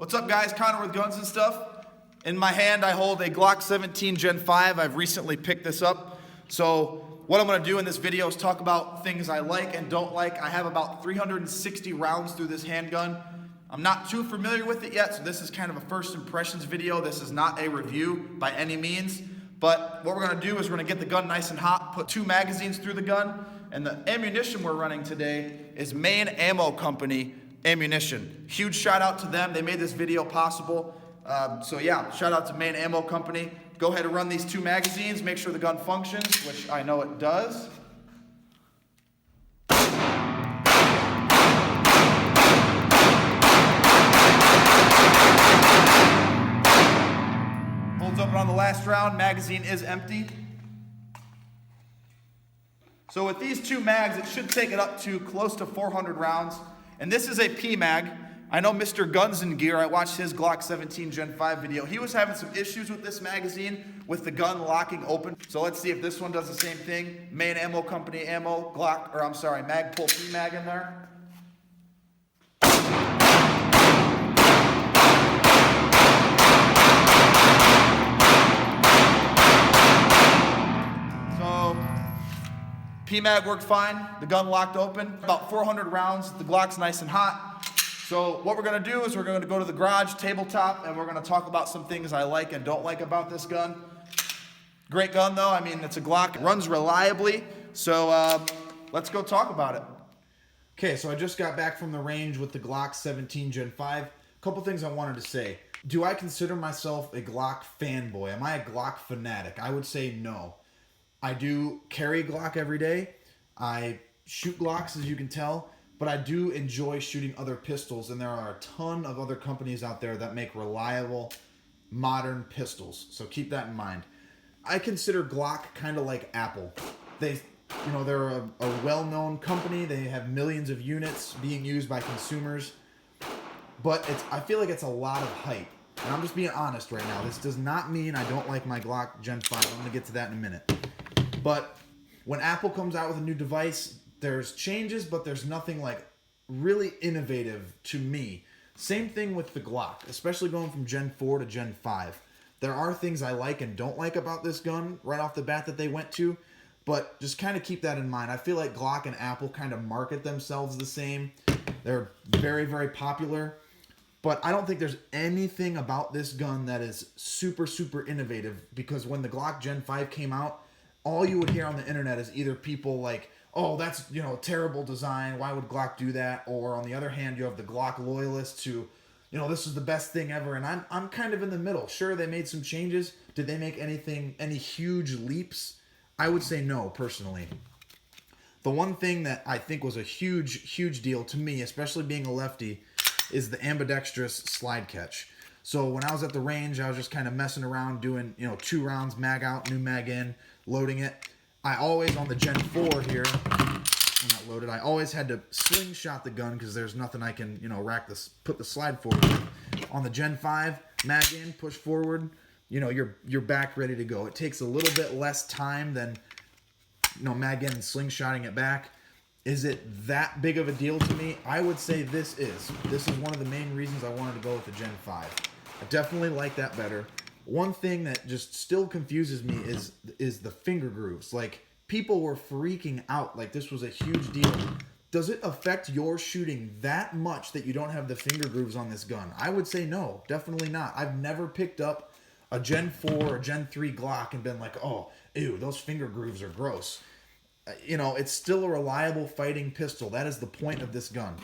What's up, guys? Connor with Guns and Stuff. In my hand, I hold a Glock 17 Gen 5. I've recently picked this up. So what I'm going to do in this video is talk about things I like and don't like. I have about 360 rounds through this handgun. I'm not too familiar with it yet, so this is kind of a first impressions video. This is not a review by any means. But what we're going to do is we're going to get the gun nice and hot, put 2 magazines through the gun, and the ammunition we're running today is Main Ammo Company ammunition. Huge shout out to them. They made this video possible. So yeah, shout out to Main Ammo Company. Go ahead and run these 2 magazines, make sure the gun functions, which I know it does. Holds open on the last round, magazine is empty. So with these 2 mags, it should take it up to close to 400 rounds. And this is a P-Mag. I know Mr. Guns and Gear, I watched his Glock 17 Gen 5 video. He was having some issues with this magazine, with the gun locking open. So let's see if this one does the same thing. Main Ammo Company ammo, Magpul P-Mag in there. P-Mag worked fine, the gun locked open, about 400 rounds, the Glock's nice and hot. So what we're gonna do is we're gonna go to the garage, tabletop, and we're gonna talk about some things I like and don't like about this gun. Great gun though, I mean, it's a Glock, it runs reliably, so let's go talk about it. Okay, so I just got back from the range with the Glock 17 Gen 5. Couple things I wanted to say. Do I consider myself a Glock fanboy? Am I a Glock fanatic? I would say no. I do carry a Glock every day. I shoot Glocks, as you can tell, but I do enjoy shooting other pistols, and there are a ton of other companies out there that make reliable, modern pistols, so keep that in mind. I consider Glock kind of like Apple. They're a well-known company. They have millions of units being used by consumers, but I feel like it's a lot of hype. And I'm just being honest right now. This does not mean I don't like my Glock Gen 5. I'm going to get to that in a minute. But when Apple comes out with a new device, there's changes, but there's nothing like really innovative to me. Same thing with the Glock, especially going from Gen 4 to Gen 5. There are things I like and don't like about this gun right off the bat that they went to, but just kind of keep that in mind. I feel like Glock and Apple kind of market themselves the same. They're very, very popular, but I don't think there's anything about this gun that is super, super innovative, because when the Glock Gen 5 came out, all you would hear on the internet is either people like, oh, that's, terrible design, why would Glock do that? Or on the other hand, you have the Glock loyalists who, this is the best thing ever. And I'm kind of in the middle. Sure, they made some changes. Did they make any huge leaps? I would say no, personally. The one thing that I think was a huge, huge deal to me, especially being a lefty, is the ambidextrous slide catch. So when I was at the range, I was just kind of messing around doing, 2 rounds, mag out, new mag in, loading it. I always, on the Gen 4 here, I'm not loaded, I always had to slingshot the gun because there's nothing I can, put the slide forward with. On the Gen 5, mag in, push forward, you're back ready to go. It takes a little bit less time than, mag in and slingshotting it back. Is it that big of a deal to me? I would say this is. This is one of the main reasons I wanted to go with the Gen 5. I definitely like that better. One thing that just still confuses me is the finger grooves. Like, people were freaking out like this was a huge deal. Does it affect your shooting that much that you don't have the finger grooves on this gun? I would say no, definitely not. I've never picked up a Gen 4 or Gen 3 Glock and been like, oh, ew, those finger grooves are gross. It's still a reliable fighting pistol. That is the point of this gun.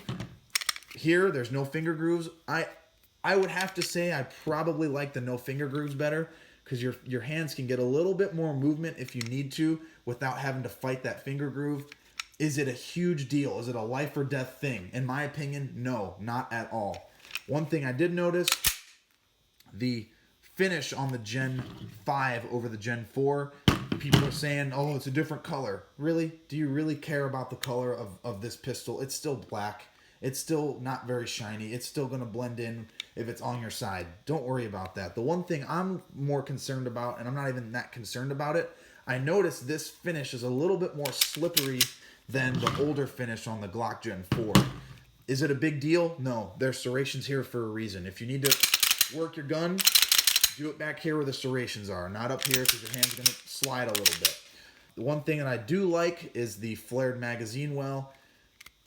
Here, there's no finger grooves. I would have to say I probably like the no finger grooves better, because your hands can get a little bit more movement if you need to without having to fight that finger groove. Is it a huge deal? Is it a life or death thing? In my opinion, no, not at all. One thing I did notice, the finish on the Gen 5 over the Gen 4, people are saying, oh, it's a different color. Really? Do you really care about the color of this pistol? It's still black. It's still not very shiny. It's still going to blend in if it's on your side. Don't worry about that. The one thing I'm more concerned about, and I'm not even that concerned about it, I noticed this finish is a little bit more slippery than the older finish on the Glock Gen 4. Is it a big deal? No. There's serrations here for a reason. If you need to work your gun, do it back here where the serrations are, not up here because your hand's going to slide a little bit. The one thing that I do like is the flared magazine well.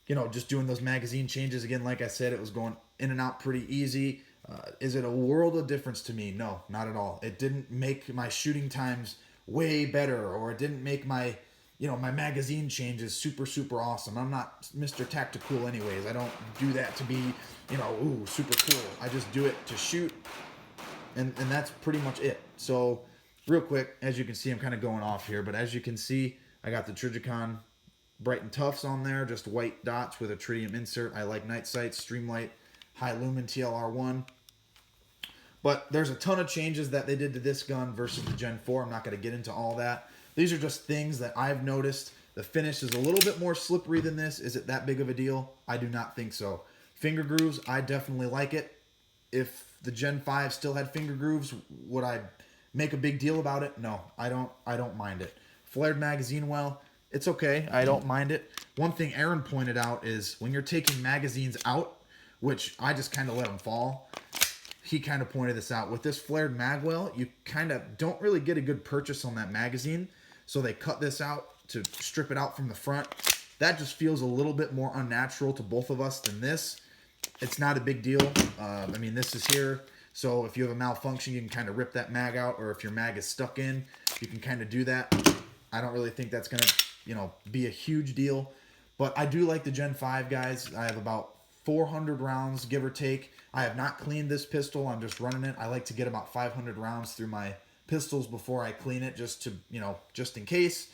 You know, just doing those magazine changes. Again, like I said, it was going in and out pretty easy. Is it a world of difference to me? No, not at all. It didn't make my shooting times way better, or it didn't make my, my magazine changes super, super awesome. I'm not Mr. Tactical anyways. I don't do that to be, ooh, super cool. I just do it to shoot, and that's pretty much it. So real quick, as you can see, I'm kind of going off here, but as you can see, I got the Trijicon Brighton Tufts on there, just white dots with a tritium insert. I like night sights, Streamlight, high lumen TLR1. But there's a ton of changes that they did to this gun versus the Gen 4. I'm not going to get into all that. These are just things that I've noticed. The finish is a little bit more slippery than this. Is it that big of a deal? I do not think so. Finger grooves, I definitely like it. If the Gen 5 still had finger grooves, would I make a big deal about it? No, I don't mind it. Flared magazine well, it's okay. I don't mind it. One thing Aaron pointed out is when you're taking magazines out, which I just kind of let them fall, he kind of pointed this out. With this flared mag well, you kind of don't really get a good purchase on that magazine. So they cut this out to strip it out from the front. That just feels a little bit more unnatural to both of us than this. It's not a big deal. This is here. So if you have a malfunction, you can kind of rip that mag out, or if your mag is stuck in, you can kind of do that. I don't really think that's going to, be a huge deal. But I do like the Gen 5, guys. I have about 400 rounds, give or take. I have not cleaned this pistol. I'm just running it. I like to get about 500 rounds through my pistols before I clean it, just to, just in case.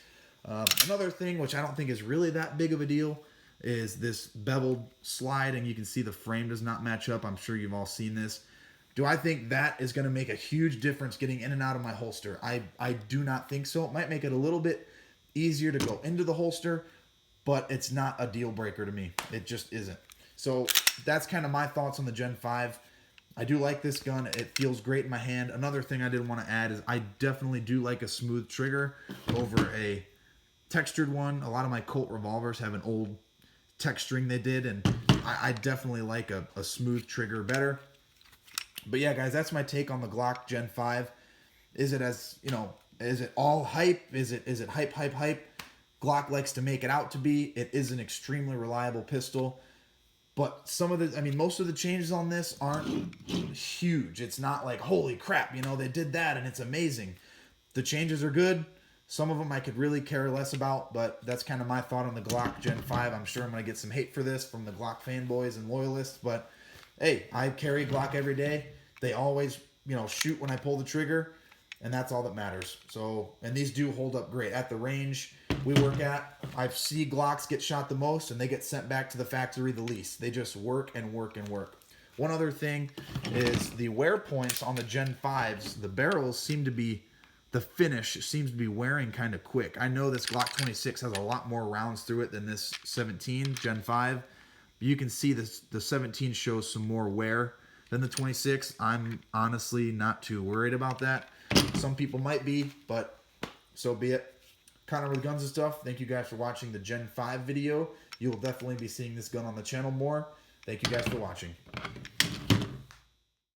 Another thing, which I don't think is really that big of a deal, is this beveled slide, and you can see the frame does not match up. I'm sure you've all seen this. Do I think that is going to make a huge difference getting in and out of my holster? I do not think so. It might make it a little bit easier to go into the holster, but it's not a deal breaker to me. It just isn't. So that's kind of my thoughts on the Gen 5. I do like this gun. It feels great in my hand. Another thing I did want to add is I definitely do like a smooth trigger over a textured one. A lot of my Colt revolvers have an old texturing they did, and I definitely like a smooth trigger better. But yeah, guys, that's my take on the Glock Gen 5. Is it is it all hype? Is it hype? Glock likes to make it out to be. It is an extremely reliable pistol. But most of the changes on this aren't huge. It's not like, holy crap, they did that and it's amazing. The changes are good. Some of them I could really care less about, but that's kind of my thought on the Glock Gen 5. I'm sure I'm going to get some hate for this from the Glock fanboys and loyalists, but hey, I carry Glock every day. They always, shoot when I pull the trigger, and that's all that matters. So, and these do hold up great. At the range we work at, I see Glocks get shot the most, and they get sent back to the factory the least. They just work and work and work. One other thing is the wear points on the Gen 5s. The barrels seem to be, the finish seems to be wearing kind of quick. I know this Glock 26 has a lot more rounds through it than this 17 Gen 5. You can see this, the 17 shows some more wear than the 26. I'm honestly not too worried about that. Some people might be, but so be it. Connor with Guns and Stuff. Thank you guys for watching the Gen 5 video. You will definitely be seeing this gun on the channel more. Thank you guys for watching.